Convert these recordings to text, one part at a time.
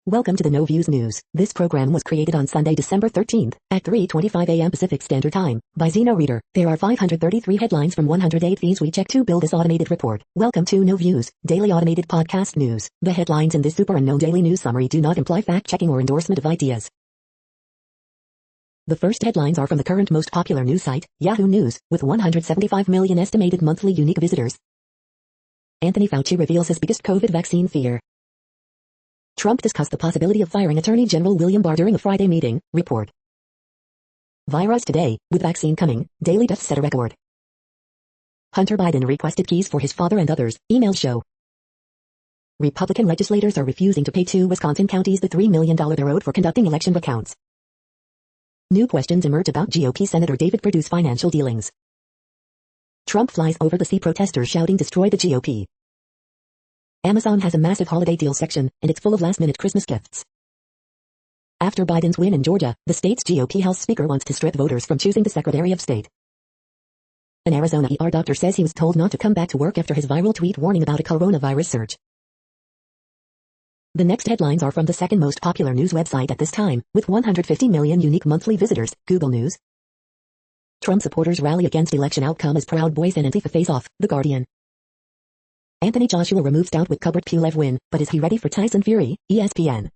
Welcome to the No Views News. This program was created on Sunday, December 13th at 3:25 a.m. Pacific Standard Time by Zeno Reader. There are 533 headlines from 108 fees we check to build this automated report. Welcome to No Views, daily automated podcast news. The headlines in this super unknown daily news summary do not imply fact-checking or endorsement of ideas. The first headlines are from the current most popular news site, Yahoo News, with 175 million estimated monthly unique visitors. Anthony Fauci reveals his biggest COVID vaccine fear. Trump discussed the possibility of firing Attorney General William Barr during a Friday meeting, report. Virus today, with vaccine coming, daily deaths set a record. Hunter Biden requested keys for his father and others, emails show. Republican legislators are refusing to pay two Wisconsin counties the $3 million they owed for conducting election recounts. New questions emerge about GOP Senator David Perdue's financial dealings. Trump flies over the sea, protesters shouting destroy the GOP. Amazon has a massive holiday deal section, and it's full of last-minute Christmas gifts. After Biden's win in Georgia, the state's GOP House Speaker wants to strip voters from choosing the Secretary of State. An Arizona ER doctor says he was told not to come back to work after his viral tweet warning about a coronavirus surge. The next headlines are from the second most popular news website at this time, with 150 million unique monthly visitors, Google News. Trump supporters rally against election outcome as Proud Boys and Antifa face off, The Guardian. Anthony Joshua removes doubt with Kubert Pulev win, but is he ready for Tyson Fury, ESPN.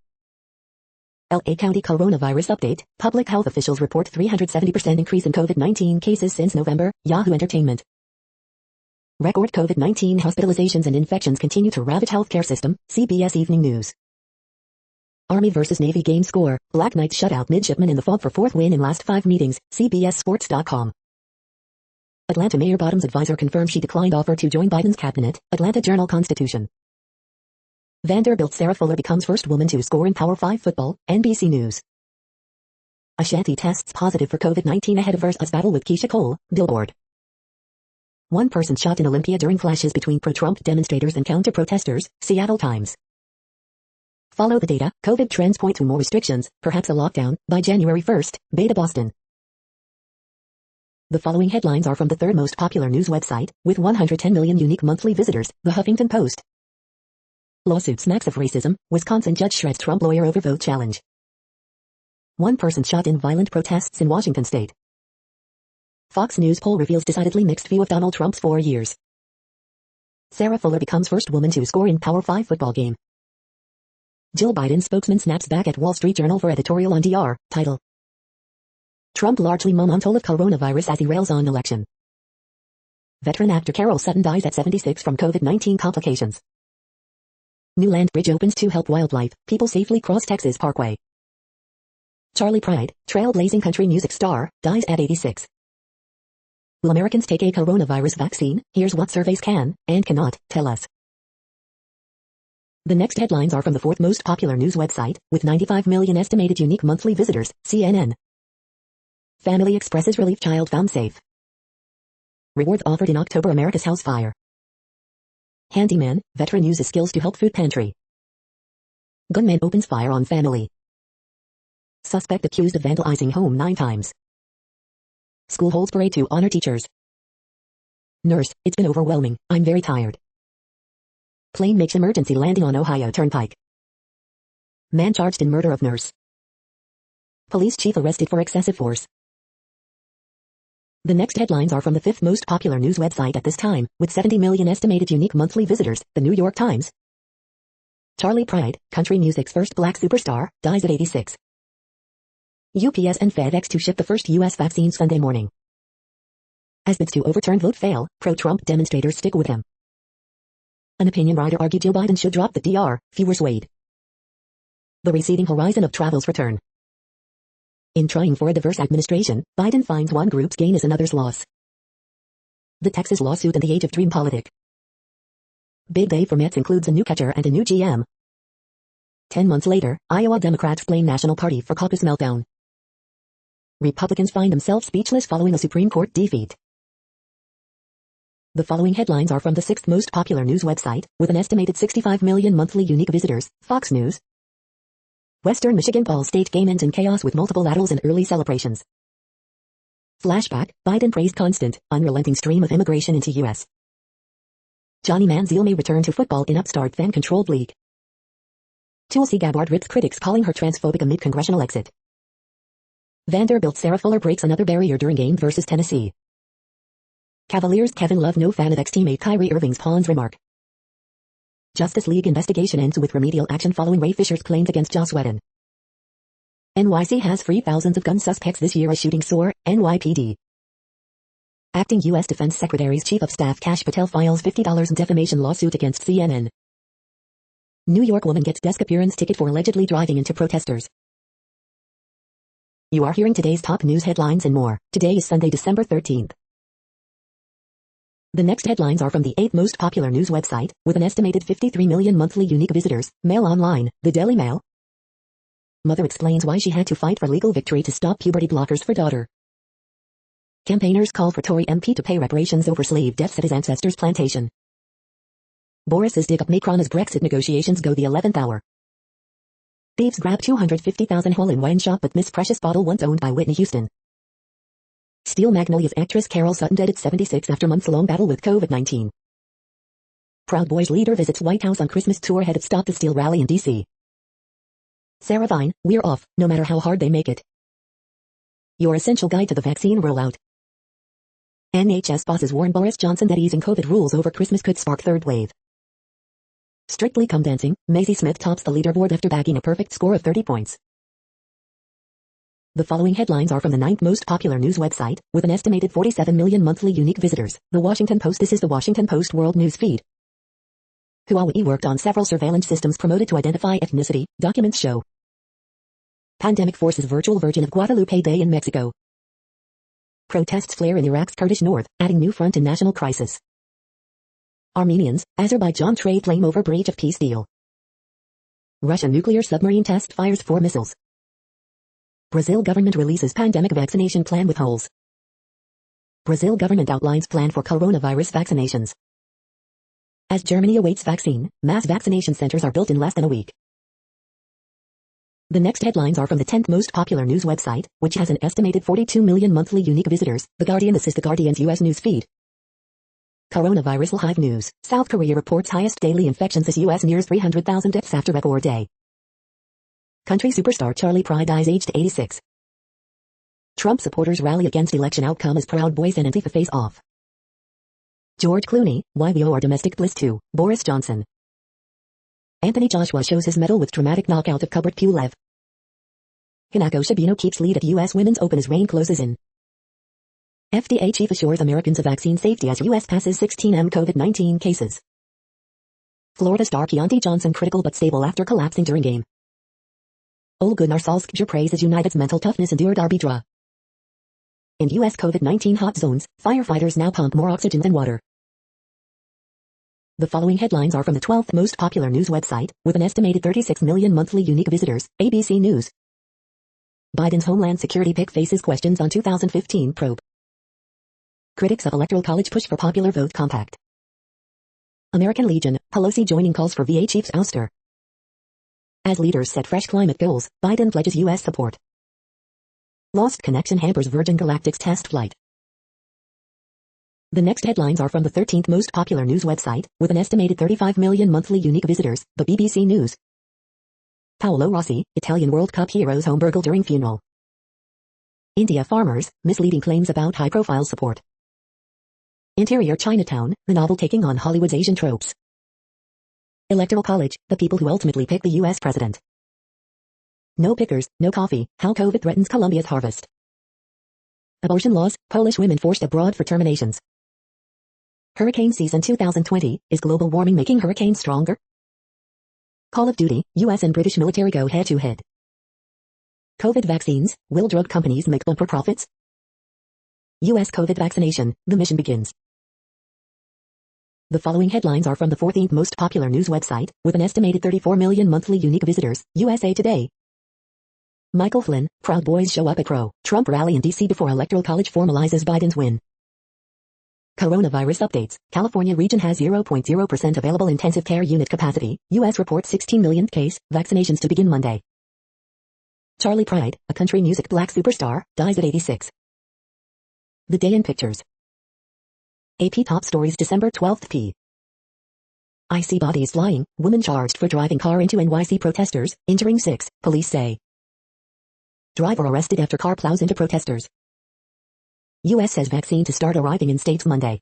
LA County coronavirus update, public health officials report 370% increase in COVID-19 cases since November, Yahoo Entertainment. Record COVID-19 hospitalizations and infections continue to ravage healthcare system, CBS Evening News. Army vs Navy game score, Black Knights shut out midshipmen in the fought for fourth win in last 5 meetings, CBSSports.com. Atlanta Mayor Bottoms advisor confirms she declined offer to join Biden's cabinet, Atlanta Journal-Constitution. Vanderbilt Sarah Fuller becomes first woman to score in Power 5 football, NBC News. Ashanti tests positive for COVID-19 ahead of versus battle with Keisha Cole, Billboard. One person shot in Olympia during clashes between pro-Trump demonstrators and counter-protesters, Seattle Times. Follow the data, COVID trends point to more restrictions, perhaps a lockdown, by January 1st, Beta Boston. The following headlines are from the third most popular news website, with 110 million unique monthly visitors, The Huffington Post. Lawsuit smacks of racism, Wisconsin judge shreds Trump lawyer over vote challenge. One person shot in violent protests in Washington state. Fox News poll reveals decidedly mixed view of Donald Trump's 4 years. Sarah Fuller becomes first woman to score in Power 5 football game. Jill Biden spokesman snaps back at Wall Street Journal for editorial on DR, title. Trump largely mum on toll of coronavirus as he rails on election. Veteran actor Carol Sutton dies at 76 from COVID-19 complications. New land bridge opens to help wildlife, people safely cross Texas Parkway. Charlie Pride, trailblazing country music star, dies at 86. Will Americans take a coronavirus vaccine? Here's what surveys can, and cannot, tell us. The next headlines are from the fourth most popular news website, with 95 million estimated unique monthly visitors, CNN. Family expresses relief child found safe. Rewards offered in October America's house fire. Handyman, veteran uses skills to help food pantry. Gunman opens fire on family. Suspect accused of vandalizing home 9 times. School holds parade to honor teachers. Nurse, it's been overwhelming, I'm very tired. Plane makes emergency landing on Ohio Turnpike. Man charged in murder of nurse. Police chief arrested for excessive force. The next headlines are from the fifth most popular news website at this time, with 70 million estimated unique monthly visitors, The New York Times. Charlie Pride, country music's first black superstar, dies at 86. UPS and FedEx to ship the first U.S. vaccine Sunday morning. As bids to overturn vote fail, pro-Trump demonstrators stick with him. An opinion writer argued Joe Biden should drop the DR, fewer swayed. The receding horizon of travel's return. In trying for a diverse administration, Biden finds one group's gain is another's loss. The Texas lawsuit and the age of dream politic. Big day for Mets includes a new catcher and a new GM. 10 months later, Iowa Democrats blame National Party for caucus meltdown. Republicans find themselves speechless following a Supreme Court defeat. The following headlines are from the sixth most popular news website, with an estimated 65 million monthly unique visitors, Fox News. Western Michigan Ball State game ends in chaos with multiple laterals and early celebrations. Flashback, Biden praised constant, unrelenting stream of immigration into U.S. Johnny Manziel may return to football in upstart fan-controlled league. Tulsi Gabbard rips critics calling her transphobic amid congressional exit. Vanderbilt Sarah Fuller breaks another barrier during game versus Tennessee. Cavaliers Kevin Love no fan of ex-teammate Kyrie Irving's pawns remark. Justice League investigation ends with remedial action following Ray Fisher's claims against Joss Whedon. NYC has freed thousands of gun suspects this year as shootings soar, NYPD. Acting U.S. Defense Secretary's Chief of Staff Kash Patel files $50 in defamation lawsuit against CNN. New York woman gets desk appearance ticket for allegedly driving into protesters. You are hearing today's top news headlines and more. Today is Sunday, December 13th. The next headlines are from the 8th most popular news website, with an estimated 53 million monthly unique visitors. Mail Online, the Daily Mail. Mother explains why she had to fight for legal victory to stop puberty blockers for daughter. Campaigners call for Tory MP to pay reparations over slave deaths at his ancestors' plantation. Boris's dig up Macron as Brexit negotiations go the 11th hour. Thieves grab 250,000 hole-in-wine shop but miss precious bottle once owned by Whitney Houston. Steel Magnolias actress Carol Sutton dead at 76 after months-long battle with COVID-19. Proud Boys leader visits White House on Christmas tour ahead of Stop the Steal rally in D.C. Sarah Vine, we're off, no matter how hard they make it. Your essential guide to the vaccine rollout. NHS bosses warn Boris Johnson that easing COVID rules over Christmas could spark third wave. Strictly Come Dancing, Maisie Smith tops the leaderboard after bagging a perfect score of 30 points. The following headlines are from the 9th most popular news website, with an estimated 47 million monthly unique visitors. The Washington Post. This is the Washington Post World News Feed. Huawei worked on several surveillance systems promoted to identify ethnicity, documents show. Pandemic forces virtual Virgin of Guadalupe Day in Mexico. Protests flare in Iraq's Kurdish north, adding new front in national crisis. Armenians, Azerbaijan trade flame over breach of peace deal. Russian nuclear submarine test fires 4 missiles. Brazil government releases pandemic vaccination plan with holes. Brazil government outlines plan for coronavirus vaccinations. As Germany awaits vaccine, mass vaccination centers are built in less than a week. The next headlines are from the 10th most popular news website, which has an estimated 42 million monthly unique visitors. The Guardian. This is the Guardian's U.S. news feed. Coronavirus Hive News. South Korea reports highest daily infections as U.S. nears 300,000 deaths after record day. Country superstar Charlie Pride dies aged 86. Trump supporters rally against election outcome as Proud Boys and Antifa face off. George Clooney, why we owe our domestic bliss to Boris Johnson. Anthony Joshua shows his medal with dramatic knockout of Kubrat Pulev. Hinako Shibino keeps lead at U.S. Women's Open as rain closes in. FDA chief assures Americans of vaccine safety as U.S. passes 16 COVID-19 cases. Florida star Keontae Johnson critical but stable after collapsing during game. Ole Gunnar Solskjaer praises United's mental toughness endured RB draw. In U.S. COVID-19 hot zones, firefighters now pump more oxygen than water. The following headlines are from the 12th most popular news website, with an estimated 36 million monthly unique visitors. ABC News. Biden's Homeland Security pick faces questions on 2015 probe. Critics of Electoral College push for popular vote compact. American Legion, Pelosi joining calls for VA chief's ouster. As leaders set fresh climate goals, Biden pledges U.S. support. Lost connection hampers Virgin Galactic's test flight. The next headlines are from the 13th most popular news website, with an estimated 35 million monthly unique visitors. The BBC News. Paolo Rossi, Italian World Cup heroes home burgle during funeral. India farmers, misleading claims about high-profile support. Interior Chinatown, the novel taking on Hollywood's Asian tropes. Electoral College, the people who ultimately pick the U.S. president. No pickers, no coffee, how COVID threatens Colombia's harvest. Abortion laws, Polish women forced abroad for terminations. Hurricane season 2020, is global warming making hurricanes stronger? Call of Duty, U.S. and British military go head-to-head. COVID vaccines, will drug companies make bumper profits? U.S. COVID vaccination, the mission begins. The following headlines are from the 14th most popular news website, with an estimated 34 million monthly unique visitors. USA Today. Michael Flynn, Proud Boys show up at pro-Trump rally in D.C. before Electoral College formalizes Biden's win. Coronavirus updates. California region has 0.0% available intensive care unit capacity. U.S. reports 16 millionth case. Vaccinations to begin Monday. Charlie Pride, a country music black superstar, dies at 86. The Day in Pictures. AP Top Stories December 12th p. I see bodies flying, woman charged for driving car into NYC protesters, injuring 6, police say. Driver arrested after car plows into protesters. U.S. says vaccine to start arriving in states Monday.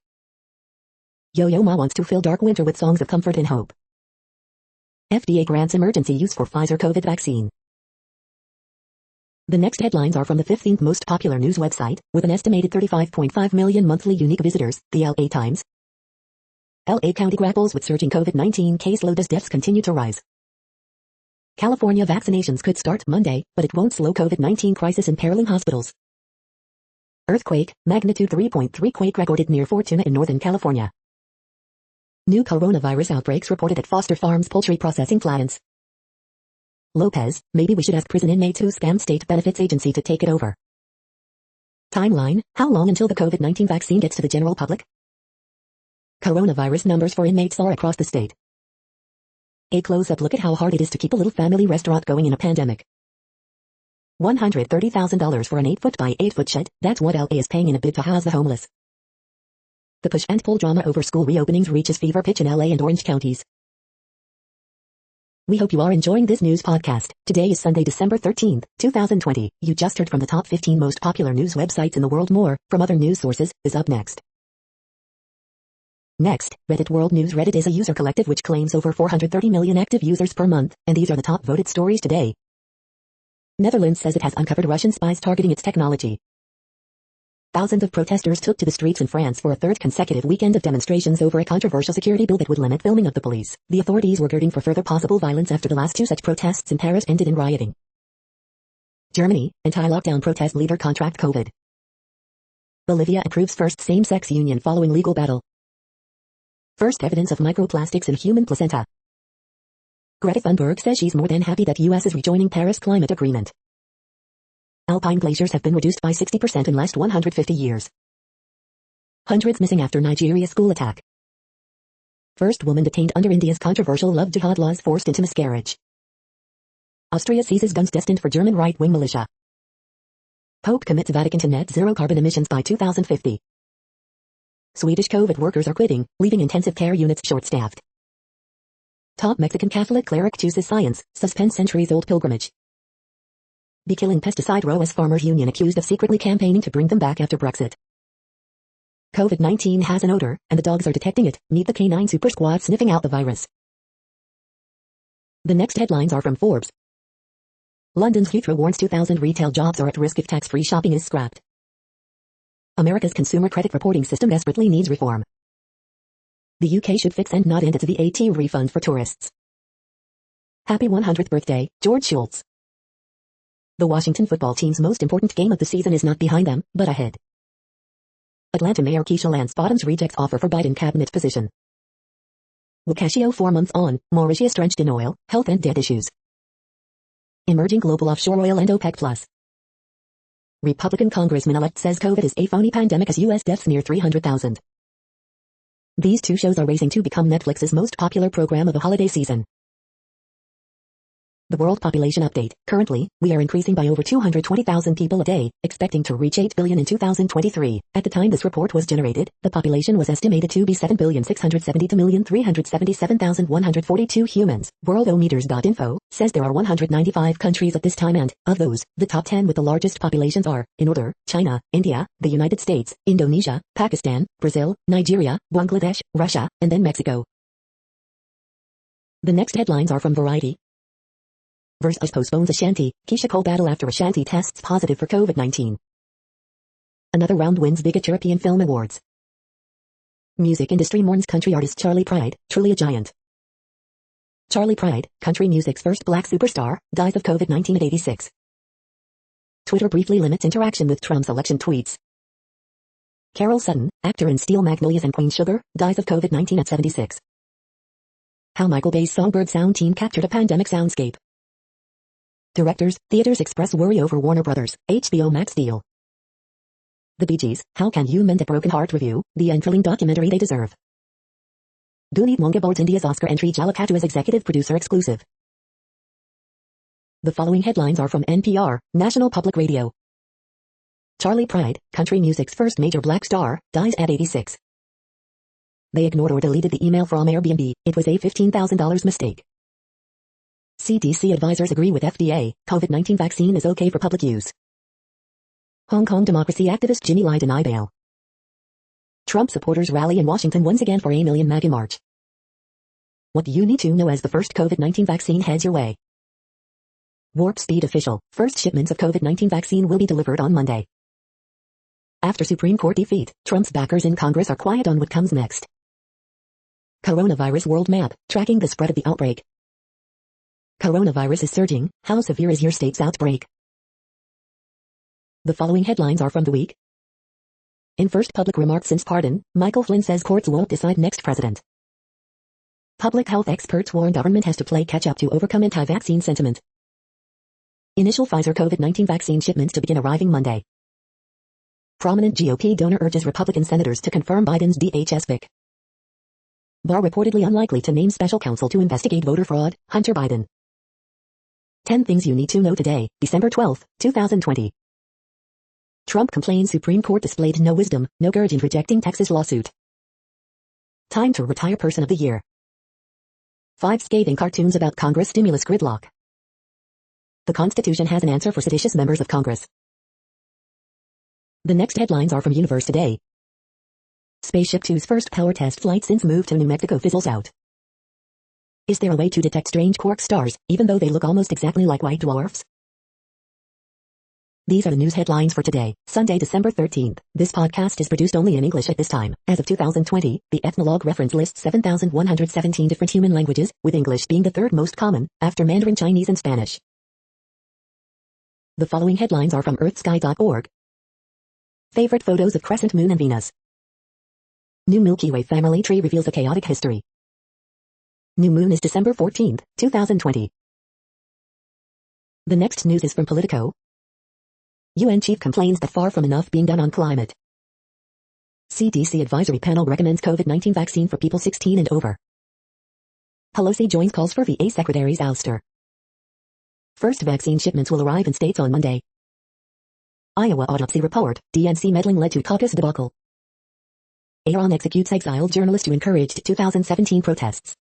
Yo-Yo Ma wants to fill dark winter with songs of comfort and hope. FDA grants emergency use for Pfizer COVID vaccine. The next headlines are from the 15th most popular news website, with an estimated 35.5 million monthly unique visitors, the LA Times. LA County grapples with surging COVID-19 caseload as deaths continue to rise. California vaccinations could start Monday, but it won't slow COVID-19 crisis imperiling hospitals. Earthquake, magnitude 3.3 quake recorded near Fortuna in Northern California. New coronavirus outbreaks reported at Foster Farms poultry processing plants. Lopez, maybe we should ask prison inmates who scam state benefits agency to take it over. Timeline, how long until the COVID-19 vaccine gets to the general public? Coronavirus numbers for inmates are across the state. A close-up look at how hard it is to keep a little family restaurant going in a pandemic. $130,000 for an 8-foot by 8-foot shed, that's what LA is paying in a bid to house the homeless. The push and pull drama over school reopenings reaches fever pitch in LA and Orange counties. We hope you are enjoying this news podcast. Today is Sunday, December 13th, 2020. You just heard from the top 15 most popular news websites in the world. More from other news sources is up next. Next, Reddit World News. Reddit is a user collective which claims over 430 million active users per month, and these are the top voted stories today. Netherlands says it has uncovered Russian spies targeting its technology. Thousands of protesters took to the streets in France for a third consecutive weekend of demonstrations over a controversial security bill that would limit filming of the police. The authorities were girding for further possible violence after the last 2 such protests in Paris ended in rioting. Germany, anti-lockdown protest leader contract COVID. Bolivia approves first same-sex union following legal battle. First evidence of microplastics in human placenta. Greta Thunberg says she's more than happy that U.S. is rejoining Paris Climate Agreement. Alpine glaciers have been reduced by 60% in last 150 years. Hundreds missing after Nigeria school attack. First woman detained under India's controversial love jihad laws forced into miscarriage. Austria seizes guns destined for German right-wing militia. Pope commits Vatican to net zero carbon emissions by 2050. Swedish COVID workers are quitting, leaving intensive care units short-staffed. Top Mexican Catholic cleric chooses science, suspends centuries-old pilgrimage. Bee killing pesticide row as farmers union accused of secretly campaigning to bring them back after Brexit. COVID-19 has an odor, and the dogs are detecting it. Meet the canine super squad sniffing out the virus. The next headlines are from Forbes. London's Heathrow warns 2,000 retail jobs are at risk if tax-free shopping is scrapped. America's consumer credit reporting system desperately needs reform. The UK should fix and not end its VAT refund for tourists. Happy 100th birthday, George Shultz. The Washington football team's most important game of the season is not behind them, but ahead. Atlanta Mayor Keisha Lance Bottoms rejects offer for Biden cabinet position. Casio 4 months on, Mauritius drenched in oil, health and debt issues. Emerging global offshore oil and OPEC+. Republican Congressman-elect says COVID is a phony pandemic as U.S. deaths near 300,000. These 2 shows are racing to become Netflix's most popular program of the holiday season. The World Population Update. Currently, we are increasing by over 220,000 people a day, expecting to reach 8 billion in 2023. At the time this report was generated, the population was estimated to be 7,672,377,142 humans. Worldometers.info says there are 195 countries at this time and, of those, the top 10 with the largest populations are, in order, China, India, the United States, Indonesia, Pakistan, Brazil, Nigeria, Bangladesh, Russia, and then Mexico. The next headlines are from Variety. Versus postpones Ashanti, Keisha Cole battle after Ashanti tests positive for COVID-19. Another round wins biggest European Film Awards. Music industry mourns country artist Charlie Pride, truly a giant. Charlie Pride, country music's first black superstar, dies of COVID-19 at 86. Twitter briefly limits interaction with Trump's election tweets. Carol Sutton, actor in Steel Magnolias and Queen Sugar, dies of COVID-19 at 76. How Michael Bay's Songbird sound team captured a pandemic soundscape. Directors, theaters express worry over Warner Brothers, HBO Max deal. The Bee Gees, How Can You Mend a Broken Heart review, the unthrilling documentary they deserve. Dunit Wonga boards India's Oscar entry Jallikattu as executive producer exclusive. The following headlines are from NPR, National Public Radio. Charlie Pride, country music's first major black star, dies at 86. They ignored or deleted the email from Airbnb. It was a $15,000 mistake. CDC advisors agree with FDA. COVID-19 vaccine is okay for public use. Hong Kong democracy activist Jimmy Lai denied bail. Trump supporters rally in Washington once again for a Million MAGA march. What do you need to know as the first COVID-19 vaccine heads your way? Warp Speed official. First shipments of COVID-19 vaccine will be delivered on Monday. After Supreme Court defeat, Trump's backers in Congress are quiet on what comes next. Coronavirus world map, tracking the spread of the outbreak. Coronavirus is surging. How severe is your state's outbreak? The following headlines are from the week. In first public remarks since pardon, Michael Flynn says courts won't decide next president. Public health experts warn government has to play catch-up to overcome anti-vaccine sentiment. Initial Pfizer COVID-19 vaccine shipments to begin arriving Monday. Prominent GOP donor urges Republican senators to confirm Biden's DHS pick. Barr reportedly unlikely to name special counsel to investigate voter fraud, Hunter Biden. 10 things you need to know today, December 12, 2020. Trump complains Supreme Court displayed no wisdom, no courage in rejecting Texas lawsuit. Time to retire Person of the Year. 5 scathing cartoons about Congress stimulus gridlock. The Constitution has an answer for seditious members of Congress. The next headlines are from Universe Today. Spaceship Two's first power test flight since move to New Mexico fizzles out. Is there a way to detect strange quark stars, even though they look almost exactly like white dwarfs? These are the news headlines for today, Sunday, December 13th. This podcast is produced only in English at this time. As of 2020, the Ethnologue reference lists 7,117 different human languages, with English being the third most common, after Mandarin Chinese and Spanish. The following headlines are from earthsky.org. Favorite photos of crescent moon and Venus. New Milky Way family tree reveals a chaotic history. New moon is December 14th, 2020. The next news is from Politico. UN chief complains that far from enough being done on climate. CDC advisory panel recommends COVID-19 vaccine for people 16 and over. Pelosi joins calls for VA secretary's ouster. First vaccine shipments will arrive in states on Monday. Iowa autopsy report, DNC meddling led to caucus debacle. Iran executes exiled journalist who encouraged 2017 protests.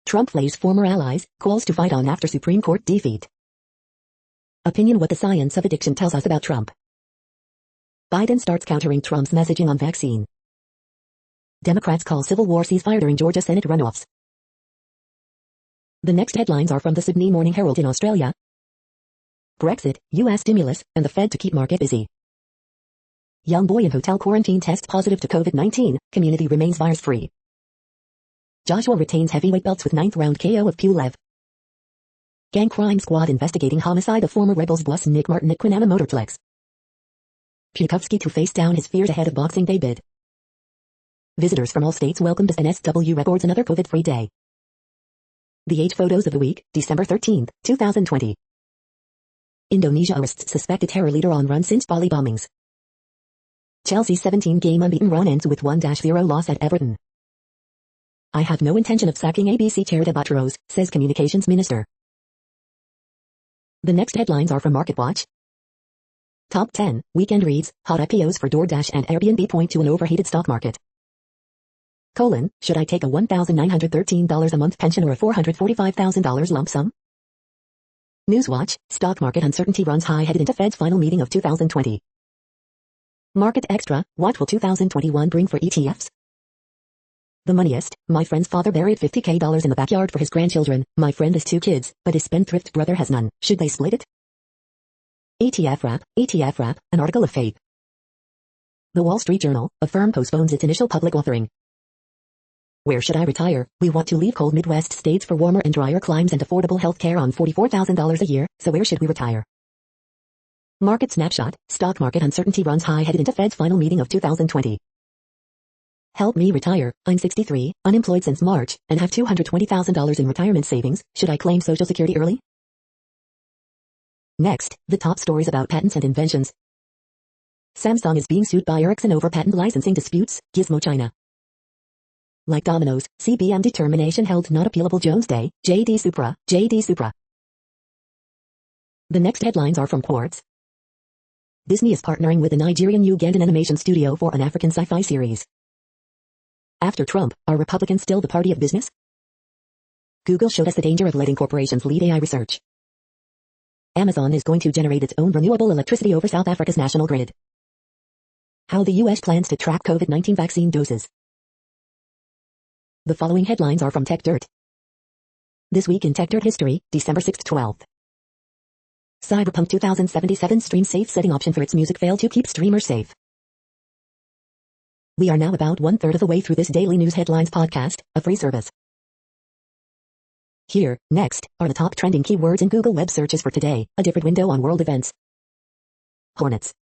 Trump flays former allies, calls to fight on after Supreme Court defeat. Opinion: what the science of addiction tells us about Trump. Biden starts countering Trump's messaging on vaccine. Democrats call civil war ceasefire during Georgia Senate runoffs. The next headlines are from the Sydney Morning Herald in Australia. Brexit, US stimulus, and the Fed to keep market busy. Young boy in hotel quarantine tests positive to COVID-19, community remains virus-free. Joshua retains heavyweight belts with 9th round KO of Pulev. Gang crime squad investigating homicide of former Rebels boss Nick Martin at Quinana Motorplex. Pukowski to face down his fears ahead of Boxing Day bid. Visitors from all states welcomed as NSW records another COVID-free day. The 8 photos of the week, December 13th, 2020. Indonesia arrests suspected terror leader on run since Bali bombings. Chelsea's 17-game unbeaten run ends with 1-0 loss at Everton. I have no intention of sacking ABC chair de Batros, says Communications Minister. The next headlines are from MarketWatch. Top 10, weekend reads, hot IPOs for DoorDash and Airbnb point to an overheated stock market. Should I take a $1,913 a month pension or a $445,000 lump sum? Newswatch, stock market uncertainty runs high headed into Fed's final meeting of 2020. Market Extra, what will 2021 bring for ETFs? The Moneyest, my friend's father buried $50K in the backyard for his grandchildren. My friend has 2 kids, but his spendthrift brother has none. Should they split it? ETF wrap, an article of faith. The Wall Street Journal, a firm postpones its initial public offering. Where should I retire? We want to leave cold Midwest states for warmer and drier climes and affordable health care on $44,000 a year, so where should we retire? Market Snapshot, stock market uncertainty runs high headed into Fed's final meeting of 2020. Help me retire. I'm 63, unemployed since March, and have $220,000 in retirement savings. Should I claim Social Security early? Next, the top stories about patents and inventions. Samsung is being sued by Ericsson over patent licensing disputes, Gizmo China. Like dominoes, CBM determination held not appealable Jones Day, JD Supra. The next headlines are from Quartz. Disney is partnering with a Nigerian-Ugandan animation studio for an African sci-fi series. After Trump, are Republicans still the party of business? Google showed us the danger of letting corporations lead AI research. Amazon is going to generate its own renewable electricity over South Africa's national grid. How the U.S. plans to track COVID-19 vaccine doses. The following headlines are from Tech Dirt. This week in Tech Dirt history, December 6-12. Cyberpunk 2077 stream safe setting option for its music failed to keep streamers safe. We are now about 1/3 of the way through this daily news headlines podcast, a free service. Here, next, are the top trending keywords in Google web searches for today, a different window on world events. Hornets.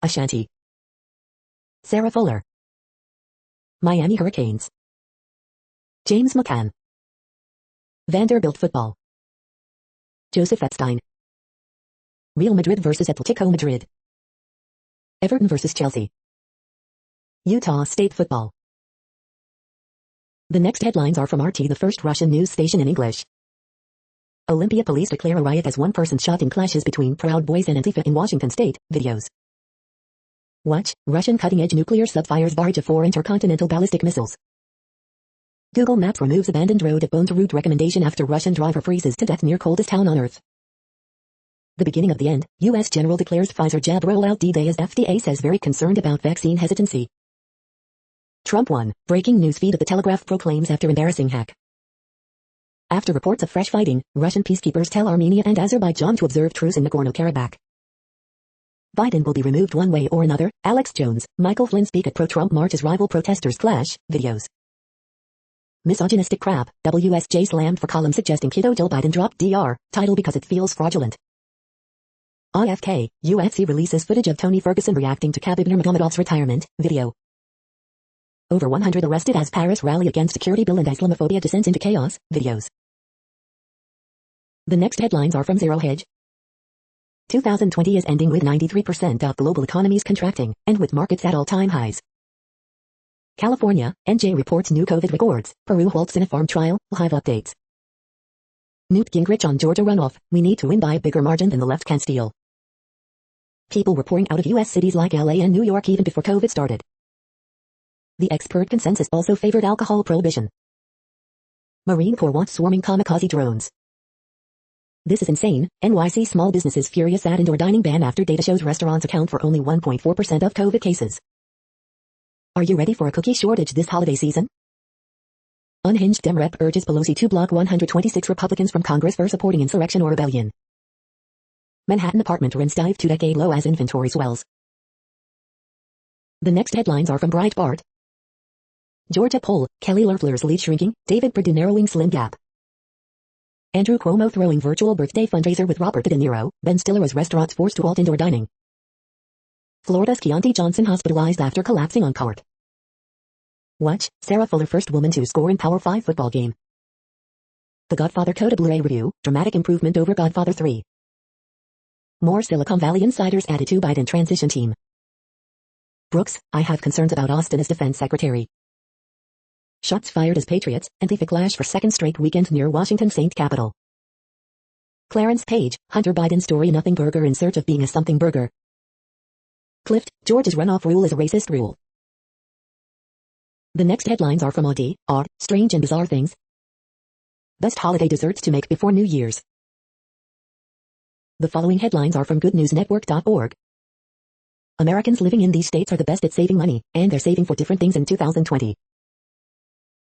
Ashanti. Sarah Fuller. Miami Hurricanes. James McCann. Vanderbilt football. Joseph Epstein. Real Madrid versus Atletico Madrid. Everton versus Chelsea. Utah State football. The next headlines are from RT, the first Russian news station in English. Olympia police declare a riot as one person shot in clashes between Proud Boys and Antifa in Washington state, videos. Watch, Russian cutting-edge nuclear sub fires barrage of 4 intercontinental ballistic missiles. Google Maps removes abandoned road at Bones route recommendation after Russian driver freezes to death near coldest town on earth. The beginning of the end, U.S. General declares Pfizer jab rollout D-Day as FDA says very concerned about vaccine hesitancy. Trump won, breaking news feed of the Telegraph proclaims after embarrassing hack. After reports of fresh fighting, Russian peacekeepers tell Armenia and Azerbaijan to observe truce in Nagorno-Karabakh. Biden will be removed one way or another, Alex Jones, Michael Flynn speak at pro-Trump march as rival protesters clash, videos. Misogynistic crap, WSJ slammed for column suggesting kiddo Jill Biden dropped DR, title because it feels fraudulent. IFK, UFC releases footage of Tony Ferguson reacting to Khabib Nurmagomedov's retirement, video. Over 100 arrested as Paris rally against security bill and Islamophobia descends into chaos, videos. The next headlines are from Zero Hedge. 2020 is ending with 93% of global economies contracting, and with markets at all-time highs. California, NJ reports new COVID records, Peru halts in a farm trial, live updates. Newt Gingrich on Georgia runoff, we need to win by a bigger margin than the left can steal. People were pouring out of U.S. cities like LA and New York even before COVID started. The expert consensus also favored alcohol prohibition. Marine Corps wants swarming kamikaze drones. This is insane, NYC small businesses furious at indoor dining ban after data shows restaurants account for only 1.4% of COVID cases. Are you ready for a cookie shortage this holiday season? Unhinged Dem Rep urges Pelosi to block 126 Republicans from Congress for supporting insurrection or rebellion. Manhattan apartment rents dive to decade low as inventory swells. The next headlines are from Breitbart. Georgia poll, Kelly Loeffler's lead shrinking, David Perdue narrowing slim gap. Andrew Cuomo throwing virtual birthday fundraiser with Robert De Niro, Ben Stiller as restaurants forced to halt indoor dining. Florida's Keontae Johnson hospitalized after collapsing on court. Watch, Sarah Fuller first woman to score in Power 5 football game. The Godfather Coda Blu-ray review, dramatic improvement over Godfather 3. More Silicon Valley insiders added to Biden transition team. Brooks, I have concerns about Austin as defense secretary. Shots fired as Patriots, Antifa clash for second straight weekend near Washington State Capitol. Clarence Page, Hunter Biden story nothing burger in search of being a something burger. Clift, Georgia's runoff rule is a racist rule. The next headlines are from Odd, Strange and Bizarre Things. Best holiday desserts to make before New Year's. The following headlines are from goodnewsnetwork.org. Americans living in these states are the best at saving money, and they're saving for different things in 2020.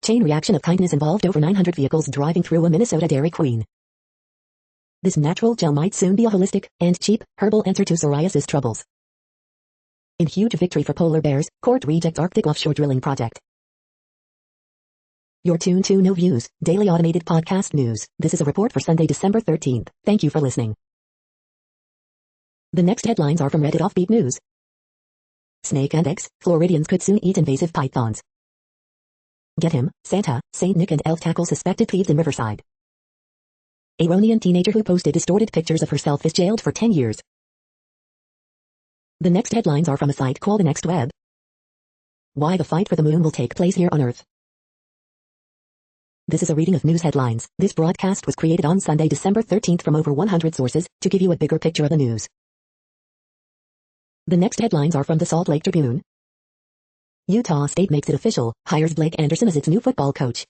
Chain reaction of kindness involved over 900 vehicles driving through a Minnesota Dairy Queen. This natural gel might soon be a holistic and cheap herbal answer to psoriasis troubles. In huge victory for polar bears, court rejects Arctic offshore drilling project. You're tuned to No Views, daily automated podcast news. This is a report for Sunday, December 13th. Thank you for listening. The next headlines are from Reddit Offbeat News. Snake and eggs, Floridians could soon eat invasive pythons. Get him, Santa, Saint Nick and Elf tackle suspected thieves in Riverside. Iranian teenager who posted distorted pictures of herself is jailed for 10 years. The next headlines are from a site called The Next Web. Why the fight for the moon will take place here on Earth. This is a reading of news headlines. This broadcast was created on Sunday, December 13th from over 100 sources, to give you a bigger picture of the news. The next headlines are from the Salt Lake Tribune. Utah State makes it official, hires Blake Anderson as its new football coach.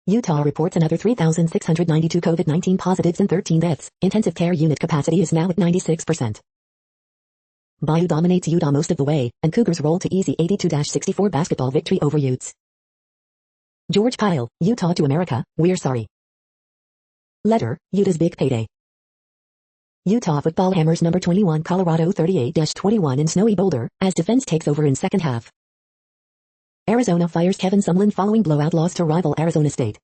Utah reports another 3,692 COVID-19 positives and 13 deaths. Intensive care unit capacity is now at 96%. Bayou dominates Utah most of the way, and Cougars roll to easy 82-64 basketball victory over Utes. George Pyle, Utah to America, we're sorry. Letter, Utah's big payday. Utah football hammers number 21 Colorado 38-21 in snowy Boulder, as defense takes over in second half. Arizona fires Kevin Sumlin following blowout loss to rival Arizona State.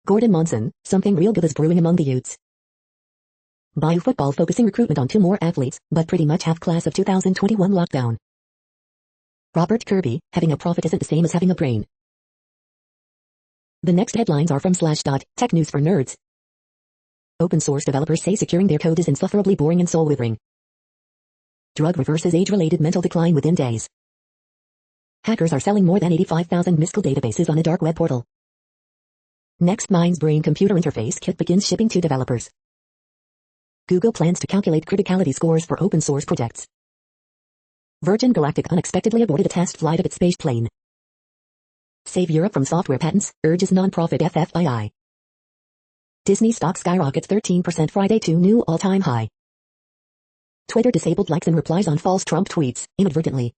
Gordon Monson, something real good is brewing among the Utes. Bayou football focusing recruitment on 2 more athletes, but pretty much half class of 2021 lockdown. Robert Kirby, having a profit isn't the same as having a brain. The next headlines are from Slashdot, tech news for nerds. Open source developers say securing their code is insufferably boring and soul-withering. Drug reverses age-related mental decline within days. Hackers are selling more than 85,000 MySQL databases on a dark web portal. Next Mind's Brain Computer Interface Kit begins shipping to developers. Google plans to calculate criticality scores for open source projects. Virgin Galactic unexpectedly aborted a test flight of its space plane. Save Europe from software patents, urges non-profit FFII. Disney stock skyrockets 13% Friday to new all-time high. Twitter disabled likes and replies on false Trump tweets, inadvertently.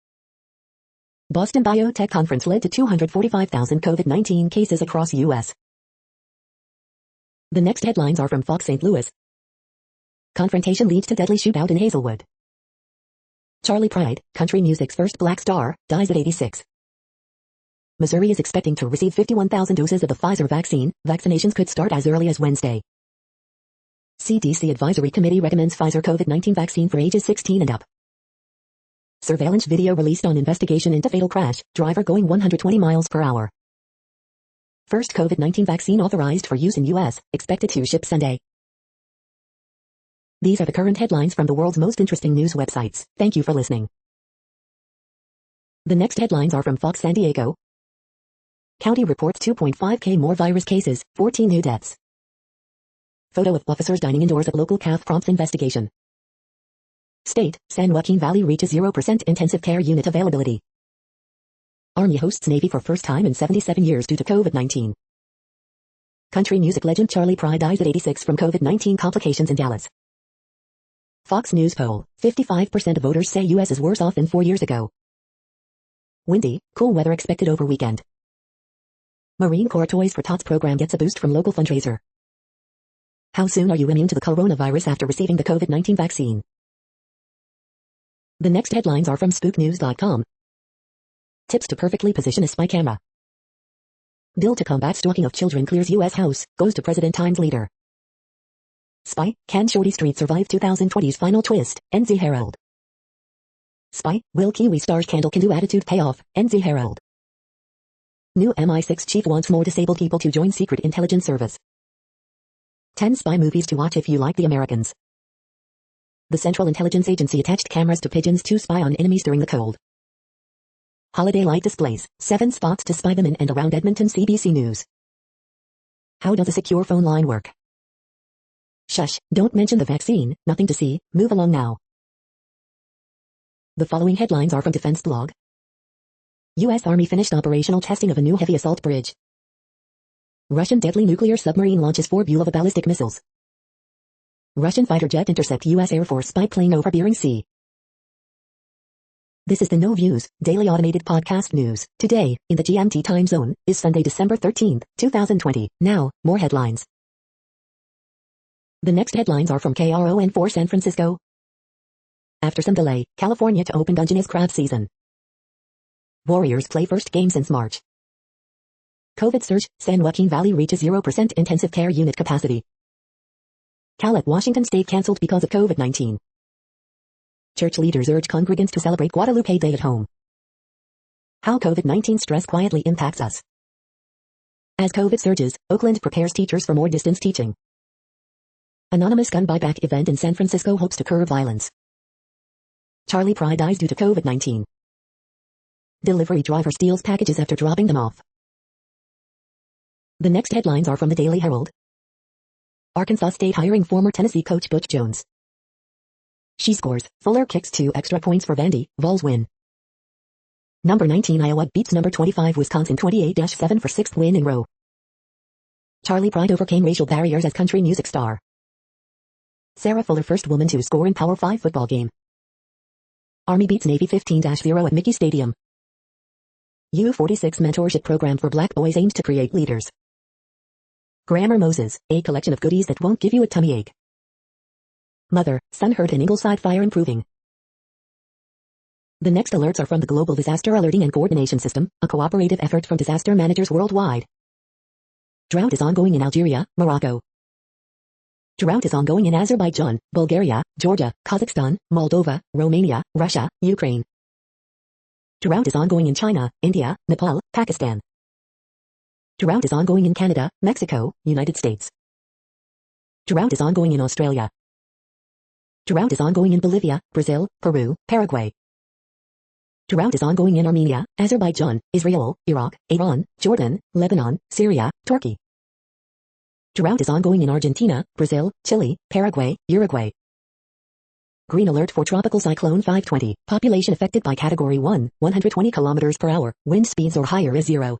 Boston Biotech Conference led to 245,000 COVID-19 cases across U.S. The next headlines are from Fox St. Louis. Confrontation leads to deadly shootout in Hazelwood. Charlie Pride, country music's first black star, dies at 86. Missouri is expecting to receive 51,000 doses of the Pfizer vaccine. Vaccinations could start as early as Wednesday. CDC Advisory Committee recommends Pfizer COVID-19 vaccine for ages 16 and up. Surveillance video released on investigation into fatal crash, driver going 120 miles per hour. First COVID-19 vaccine authorized for use in U.S., expected to ship Sunday. These are the current headlines from the world's most interesting news websites. Thank you for listening. The next headlines are from Fox San Diego. County reports 2.5K more virus cases, 14 new deaths. Photo of officers dining indoors at local calf prompts investigation. State, San Joaquin Valley reaches 0% intensive care unit availability. Army hosts Navy for first time in 77 years due to COVID-19. Country music legend Charlie Pride dies at 86 from COVID-19 complications in Dallas. Fox News poll, 55% of voters say U.S. is worse off than 4 years ago. Windy, cool weather expected over weekend. Marine Corps Toys for Tots program gets a boost from local fundraiser. How soon are you immune to the coronavirus after receiving the COVID-19 vaccine? The next headlines are from spooknews.com. Tips to perfectly position a spy camera. Bill to combat stalking of children clears U.S. House, goes to President Times leader. Spy, can Shorty Street survive 2020's final twist? NZ Herald. Spy, will Kiwi Star's candle can do attitude payoff? NZ Herald. New MI6 chief wants more disabled people to join Secret Intelligence Service. 10 spy movies to watch if you like The Americans. The Central Intelligence Agency attached cameras to pigeons to spy on enemies during the cold. Holiday light displays, 7 spots to spy them in and around Edmonton. CBC News. How does a secure phone line work? Shush, don't mention the vaccine, nothing to see, move along now. The following headlines are from Defense Blog. U.S. Army finished operational testing of a new heavy assault bridge. Russian deadly nuclear submarine launches 4 Bulava ballistic missiles. Russian fighter jet intercept U.S. Air Force spy plane over Bering Sea. This is the No Views, daily automated podcast news. Today, in the GMT time zone, is Sunday, December 13th, 2020. Now, more headlines. The next headlines are from KRON4 San Francisco. After some delay, California to open Dungeness crab season. Warriors play first game since March. COVID surge, San Joaquin Valley reaches 0% intensive care unit capacity. Cal at Washington State cancelled because of COVID-19. Church leaders urge congregants to celebrate Guadalupe Day at home. How COVID-19 stress quietly impacts us. As COVID surges, Oakland prepares teachers for more distance teaching. Anonymous gun buyback event in San Francisco hopes to curb violence. Charlie Pride dies due to COVID-19. Delivery driver steals packages after dropping them off. The next headlines are from the Daily Herald. Arkansas State hiring former Tennessee coach Butch Jones. She scores, Fuller kicks 2 extra points for Vandy, Vols win. Number 19 Iowa beats number 25 Wisconsin 28-7 for 6th win in row. Charlie Pride overcame racial barriers as country music star. Sarah Fuller first woman to score in Power 5 football game. Army beats Navy 15-0 at Mickey Stadium. U46 mentorship program for black boys aims to create leaders. Grammar Moses, a collection of goodies that won't give you a tummy ache. Mother, son hurt in Ingleside fire improving. The next alerts are from the Global Disaster Alerting and Coordination System, a cooperative effort from disaster managers worldwide. Drought is ongoing in Algeria, Morocco. Drought is ongoing in Azerbaijan, Bulgaria, Georgia, Kazakhstan, Moldova, Romania, Russia, Ukraine. Drought is ongoing in China, India, Nepal, Pakistan. Drought is ongoing in Canada, Mexico, United States. Drought is ongoing in Australia. Drought is ongoing in Bolivia, Brazil, Peru, Paraguay. Drought is ongoing in Armenia, Azerbaijan, Israel, Iraq, Iran, Jordan, Lebanon, Syria, Turkey. Drought is ongoing in Argentina, Brazil, Chile, Paraguay, Uruguay. Green alert for Tropical Cyclone 520. Population affected by Category 1, 120 km per hour. Wind speeds or higher is 0.